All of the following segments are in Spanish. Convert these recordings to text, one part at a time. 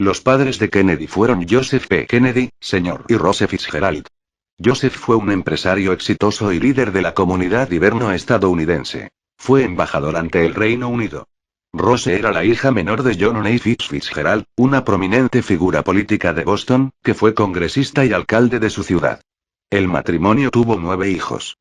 Los padres de Kennedy fueron Joseph P. Kennedy, Sr. y Rose Fitzgerald. Joseph fue un empresario exitoso y líder de la comunidad hiberno-estadounidense. Fue embajador ante el Reino Unido. Rose era la hija menor de John Oney Fitzgerald, una prominente figura política de Boston, que fue congresista y alcalde de su ciudad. El matrimonio tuvo 9 hijos.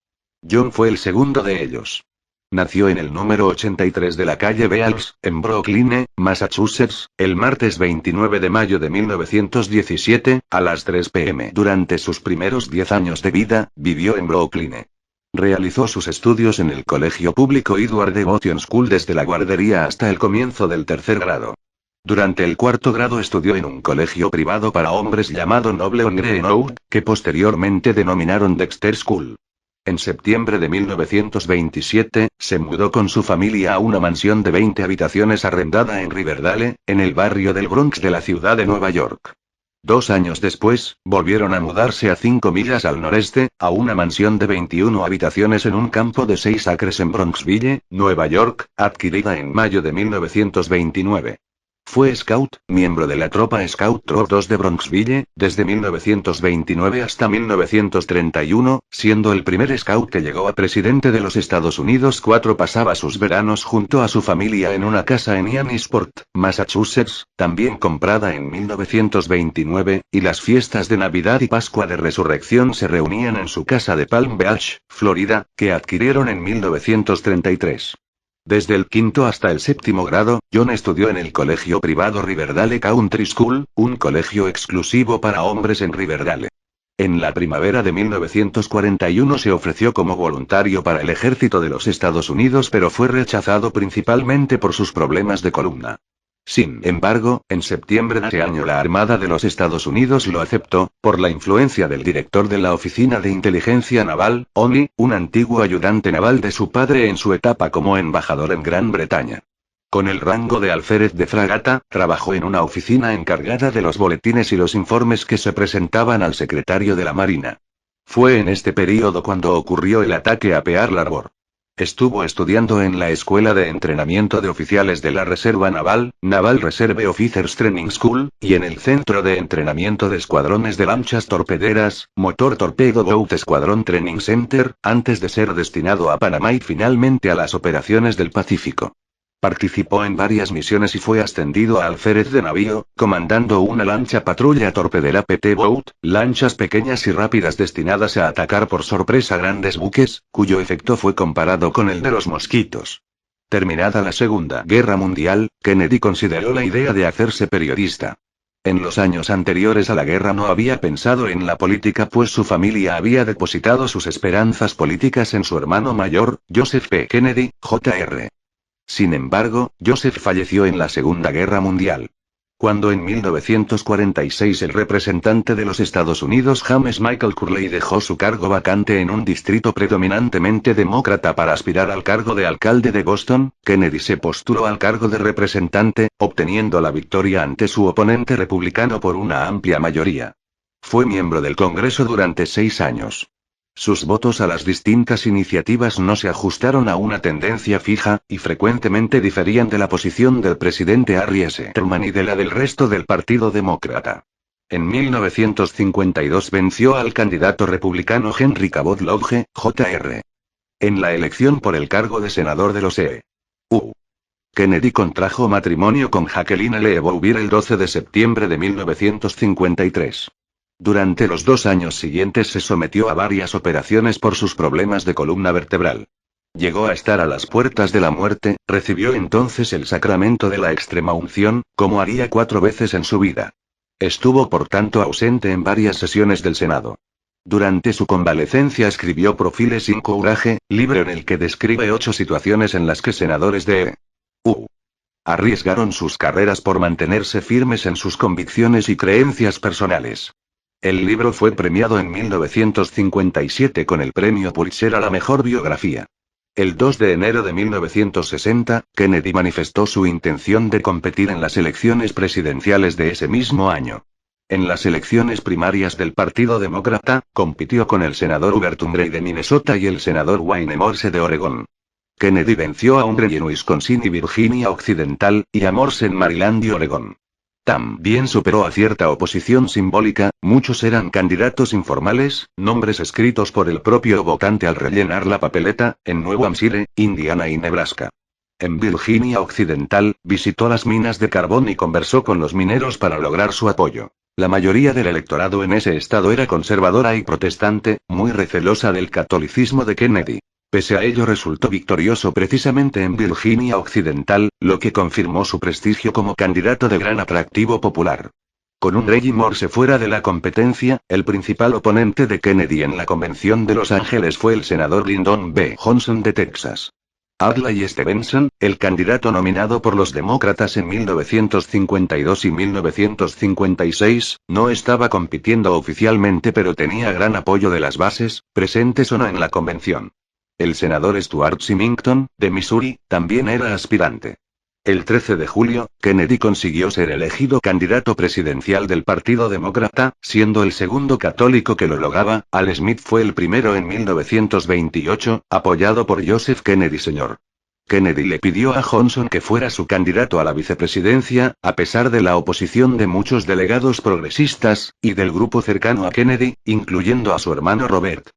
John fue el segundo de ellos. Nació en el número 83 de la calle Beals, en Brookline, Massachusetts, el martes 29 de mayo de 1917, a las 3 p.m. Durante sus primeros 10 años de vida, vivió en Brookline. Realizó sus estudios en el colegio público Edward Devotion School desde la guardería hasta el comienzo del 3er grado. Durante el 4º grado estudió en un colegio privado para hombres llamado Noble on Greenock, que posteriormente denominaron Dexter School. En septiembre de 1927, se mudó con su familia a una mansión de 20 habitaciones arrendada en Riverdale, en el barrio del Bronx de la ciudad de Nueva York. 2 años después, volvieron a mudarse a 5 millas al noreste, a una mansión de 21 habitaciones en un campo de 6 acres en Bronxville, Nueva York, adquirida en mayo de 1929. Fue scout, miembro de la tropa Scout Troop 2 de Bronxville, desde 1929 hasta 1931, siendo el primer scout que llegó a presidente de los Estados Unidos. Pasaba sus veranos junto a su familia en una casa en Ianisport, Massachusetts, también comprada en 1929, y las fiestas de Navidad y Pascua de Resurrección se reunían en su casa de Palm Beach, Florida, que adquirieron en 1933. Desde el 5º hasta el 7º grado, John estudió en el colegio privado Riverdale Country School, un colegio exclusivo para hombres en Riverdale. En la primavera de 1941 se ofreció como voluntario para el ejército de los Estados Unidos, pero fue rechazado principalmente por sus problemas de columna. Sin embargo, en septiembre de ese año la Armada de los Estados Unidos lo aceptó, por la influencia del director de la Oficina de Inteligencia Naval, ONI, un antiguo ayudante naval de su padre en su etapa como embajador en Gran Bretaña. Con el rango de alférez de fragata, trabajó en una oficina encargada de los boletines y los informes que se presentaban al secretario de la Marina. Fue en este período cuando ocurrió el ataque a Pearl Harbor. Estuvo estudiando en la Escuela de Entrenamiento de Oficiales de la Reserva Naval, Naval Reserve Officers Training School, y en el Centro de Entrenamiento de Escuadrones de Lanchas Torpederas, Motor Torpedo Boat Squadron Training Center, antes de ser destinado a Panamá y finalmente a las operaciones del Pacífico. Participó en varias misiones y fue ascendido a alférez de navío, comandando una lancha patrulla torpedera PT Boat, lanchas pequeñas y rápidas destinadas a atacar por sorpresa grandes buques, cuyo efecto fue comparado con el de los mosquitos. Terminada la Segunda Guerra Mundial, Kennedy consideró la idea de hacerse periodista. En los años anteriores a la guerra no había pensado en la política, pues su familia había depositado sus esperanzas políticas en su hermano mayor, Joseph P. Kennedy, Jr. Sin embargo, Joseph falleció en la Segunda Guerra Mundial. Cuando en 1946 el representante de los Estados Unidos James Michael Curley dejó su cargo vacante en un distrito predominantemente demócrata para aspirar al cargo de alcalde de Boston, Kennedy se postuló al cargo de representante, obteniendo la victoria ante su oponente republicano por una amplia mayoría. Fue miembro del Congreso durante 6 años. Sus votos a las distintas iniciativas no se ajustaron a una tendencia fija, y frecuentemente diferían de la posición del presidente Harry S. Truman y de la del resto del Partido Demócrata. En 1952 venció al candidato republicano Henry Cabot Lodge, Jr. en la elección por el cargo de senador de los E.U. Kennedy contrajo matrimonio con Jacqueline L. Bouvier el 12 de septiembre de 1953. Durante los 2 años siguientes se sometió a varias operaciones por sus problemas de columna vertebral. Llegó a estar a las puertas de la muerte, recibió entonces el sacramento de la extrema unción, como haría 4 veces en su vida. Estuvo por tanto ausente en varias sesiones del Senado. Durante su convalecencia escribió Profiles in Courage, libro en el que describe 8 situaciones en las que senadores de E.U. arriesgaron sus carreras por mantenerse firmes en sus convicciones y creencias personales. El libro fue premiado en 1957 con el premio Pulitzer a la mejor biografía. El 2 de enero de 1960, Kennedy manifestó su intención de competir en las elecciones presidenciales de ese mismo año. En las elecciones primarias del Partido Demócrata, compitió con el senador Hubert Humphrey de Minnesota y el senador Wayne Morse de Oregón. Kennedy venció a Humphrey en Wisconsin y Virginia Occidental, y a Morse en Maryland y Oregón. También superó a cierta oposición simbólica, muchos eran candidatos informales, nombres escritos por el propio votante al rellenar la papeleta, en Nuevo Hampshire, Indiana y Nebraska. En Virginia Occidental, visitó las minas de carbón y conversó con los mineros para lograr su apoyo. La mayoría del electorado en ese estado era conservadora y protestante, muy recelosa del catolicismo de Kennedy. Pese a ello resultó victorioso precisamente en Virginia Occidental, lo que confirmó su prestigio como candidato de gran atractivo popular. Con un Reggie Morse fuera de la competencia, el principal oponente de Kennedy en la convención de Los Ángeles fue el senador Lyndon B. Johnson de Texas. Adlai Stevenson, el candidato nominado por los demócratas en 1952 y 1956, no estaba compitiendo oficialmente pero tenía gran apoyo de las bases, presentes o no en la convención. El senador Stuart Symington, de Missouri, también era aspirante. El 13 de julio, Kennedy consiguió ser elegido candidato presidencial del Partido Demócrata, siendo el segundo católico que lo lograba. Al Smith fue el primero en 1928, apoyado por Joseph Kennedy Sr. Kennedy le pidió a Johnson que fuera su candidato a la vicepresidencia, a pesar de la oposición de muchos delegados progresistas, y del grupo cercano a Kennedy, incluyendo a su hermano Robert.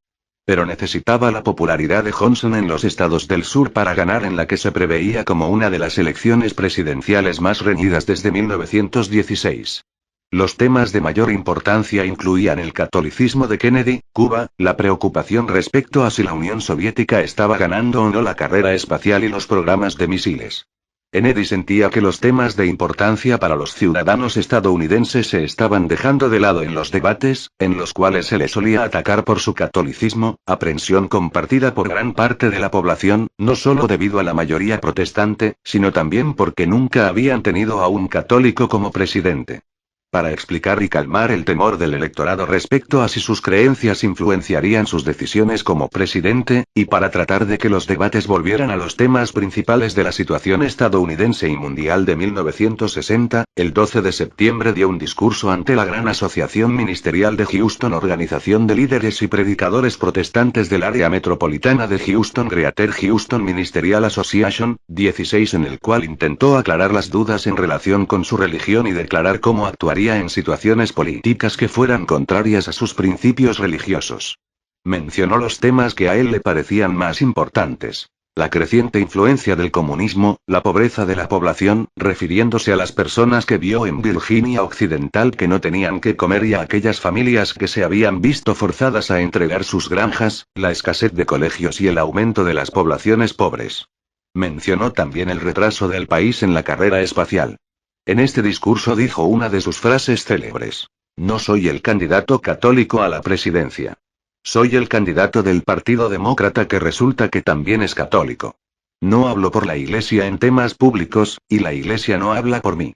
Pero necesitaba la popularidad de Johnson en los estados del sur para ganar en la que se preveía como una de las elecciones presidenciales más reñidas desde 1916. Los temas de mayor importancia incluían el catolicismo de Kennedy, Cuba, la preocupación respecto a si la Unión Soviética estaba ganando o no la carrera espacial y los programas de misiles. Kennedy sentía que los temas de importancia para los ciudadanos estadounidenses se estaban dejando de lado en los debates, en los cuales se le solía atacar por su catolicismo, aprensión compartida por gran parte de la población, no solo debido a la mayoría protestante, sino también porque nunca habían tenido a un católico como presidente. Para explicar y calmar el temor del electorado respecto a si sus creencias influenciarían sus decisiones como presidente, y para tratar de que los debates volvieran a los temas principales de la situación estadounidense y mundial de 1960, el 12 de septiembre dio un discurso ante la Gran Asociación Ministerial de Houston, organización de líderes y predicadores protestantes del área metropolitana de Houston, Greater Houston Ministerial Association, 16, en el cual intentó aclarar las dudas en relación con su religión y declarar cómo actuaría en situaciones políticas que fueran contrarias a sus principios religiosos. Mencionó los temas que a él le parecían más importantes. La creciente influencia del comunismo, la pobreza de la población, refiriéndose a las personas que vio en Virginia Occidental que no tenían que comer y a aquellas familias que se habían visto forzadas a entregar sus granjas, la escasez de colegios y el aumento de las poblaciones pobres. Mencionó también el retraso del país en la carrera espacial. En este discurso dijo una de sus frases célebres: "No soy el candidato católico a la presidencia. Soy el candidato del Partido Demócrata que resulta que también es católico. No hablo por la Iglesia en temas públicos, y la Iglesia no habla por mí".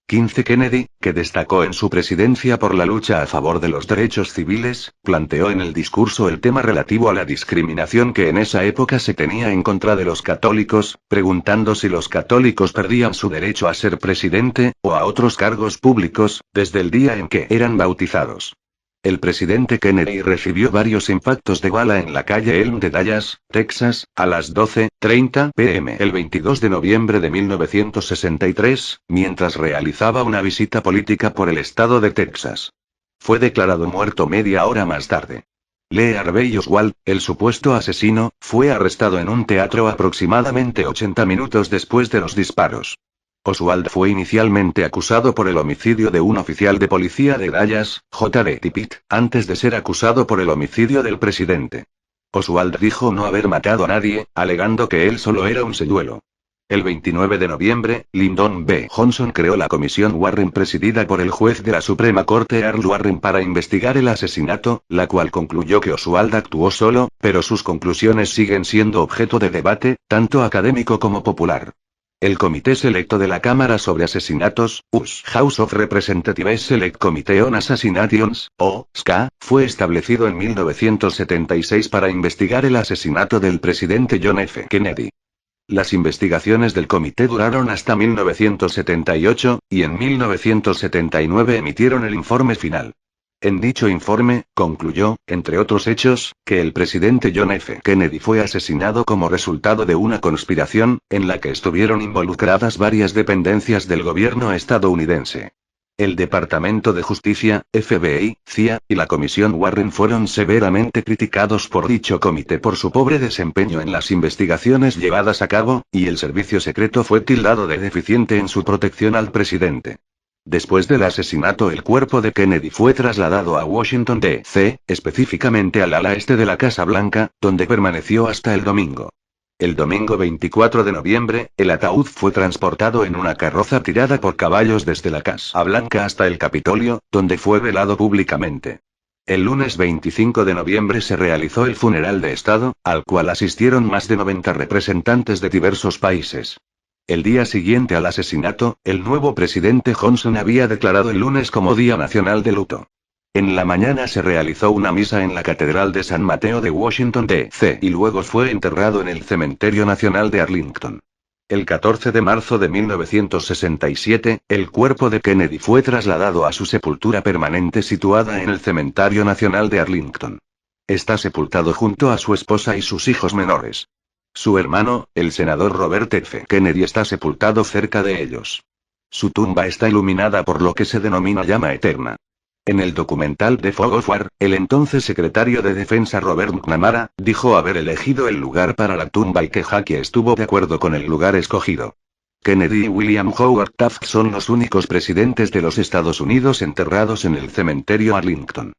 15. Kennedy, que destacó en su presidencia por la lucha a favor de los derechos civiles, planteó en el discurso el tema relativo a la discriminación que en esa época se tenía en contra de los católicos, preguntando si los católicos perdían su derecho a ser presidente, o a otros cargos públicos, desde el día en que eran bautizados. El presidente Kennedy recibió varios impactos de bala en la calle Elm de Dallas, Texas, a las 12:30 p.m. el 22 de noviembre de 1963, mientras realizaba una visita política por el estado de Texas. Fue declarado muerto media hora más tarde. Lee Harvey Oswald, el supuesto asesino, fue arrestado en un teatro aproximadamente 80 minutos después de los disparos. Oswald fue inicialmente acusado por el homicidio de un oficial de policía de Dallas, J.D. Tippit, antes de ser acusado por el homicidio del presidente. Oswald dijo no haber matado a nadie, alegando que él solo era un señuelo. El 29 de noviembre, Lyndon B. Johnson creó la Comisión Warren presidida por el juez de la Suprema Corte Earl Warren para investigar el asesinato, la cual concluyó que Oswald actuó solo, pero sus conclusiones siguen siendo objeto de debate, tanto académico como popular. El Comité Selecto de la Cámara sobre Asesinatos, US House of Representatives Select Committee on Assassinations, o SCA, fue establecido en 1976 para investigar el asesinato del presidente John F. Kennedy. Las investigaciones del comité duraron hasta 1978, y en 1979 emitieron el informe final. En dicho informe, concluyó, entre otros hechos, que el presidente John F. Kennedy fue asesinado como resultado de una conspiración, en la que estuvieron involucradas varias dependencias del gobierno estadounidense. El Departamento de Justicia, FBI, CIA, y la Comisión Warren fueron severamente criticados por dicho comité por su pobre desempeño en las investigaciones llevadas a cabo, y el servicio secreto fue tildado de deficiente en su protección al presidente. Después del asesinato, el cuerpo de Kennedy fue trasladado a Washington, D.C., específicamente al ala este de la Casa Blanca, donde permaneció hasta el domingo. El domingo 24 de noviembre, el ataúd fue transportado en una carroza tirada por caballos desde la Casa Blanca hasta el Capitolio, donde fue velado públicamente. El lunes 25 de noviembre se realizó el funeral de Estado, al cual asistieron más de 90 representantes de diversos países. El día siguiente al asesinato, el nuevo presidente Johnson había declarado el lunes como Día Nacional de Luto. En la mañana se realizó una misa en la Catedral de San Mateo de Washington, D.C. y luego fue enterrado en el Cementerio Nacional de Arlington. El 14 de marzo de 1967, el cuerpo de Kennedy fue trasladado a su sepultura permanente situada en el Cementerio Nacional de Arlington. Está sepultado junto a su esposa y sus hijos menores. Su hermano, el senador Robert F. Kennedy, está sepultado cerca de ellos. Su tumba está iluminada por lo que se denomina llama eterna. En el documental The Fog of War, el entonces secretario de Defensa Robert McNamara dijo haber elegido el lugar para la tumba y que Jackie estuvo de acuerdo con el lugar escogido. Kennedy y William Howard Taft son los únicos presidentes de los Estados Unidos enterrados en el cementerio Arlington.